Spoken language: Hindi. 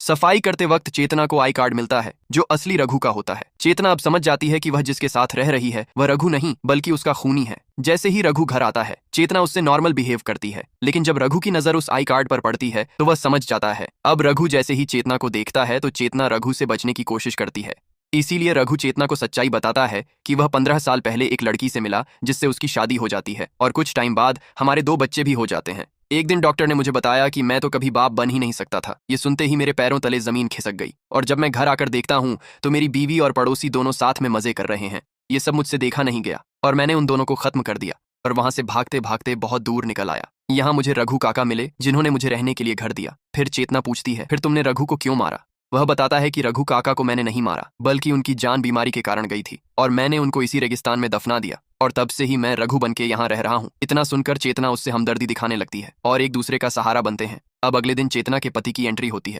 सफाई करते वक्त चेतना को आई कार्ड मिलता है जो असली रघु का होता है। चेतना अब समझ जाती है कि वह जिसके साथ रह रही है वह रघु नहीं बल्कि उसका खूनी है। जैसे ही रघु घर आता है चेतना उससे नॉर्मल बिहेव करती है, लेकिन जब रघु की नजर उस आई कार्ड पर पड़ती है तो वह समझ जाता है। अब रघु जैसे ही चेतना को देखता है तो चेतना रघु से बचने की कोशिश करती है। इसीलिए रघु चेतना को सच्चाई बताता है कि वह 15 साल पहले एक लड़की से मिला जिससे उसकी शादी हो जाती है और कुछ टाइम बाद हमारे 2 बच्चे भी हो जाते हैं। एक दिन डॉक्टर ने मुझे बताया कि मैं तो कभी बाप बन ही नहीं सकता था। ये सुनते ही मेरे पैरों तले जमीन खिसक गई और जब मैं घर आकर देखता हूँ तो मेरी बीवी और पड़ोसी दोनों साथ में मजे कर रहे हैं। ये सब मुझसे देखा नहीं गया और मैंने उन दोनों को खत्म कर दिया और वहां से भागते भागते बहुत दूर निकल आया। यहाँ मुझे रघु काका मिले जिन्होंने मुझे रहने के लिए घर दिया। फिर चेतना पूछती है, फिर तुमने रघु को क्यों मारा? वह बताता है कि रघु काका को मैंने नहीं मारा बल्कि उनकी जान बीमारी के कारण गई थी और मैंने उनको इसी रेगिस्तान में दफना दिया और तब से ही मैं रघु बन के यहाँ रह रहा हूँ। इतना सुनकर चेतना उससे हमदर्दी दिखाने लगती है और एक दूसरे का सहारा बनते हैं। अब अगले दिन चेतना के पति की एंट्री होती है।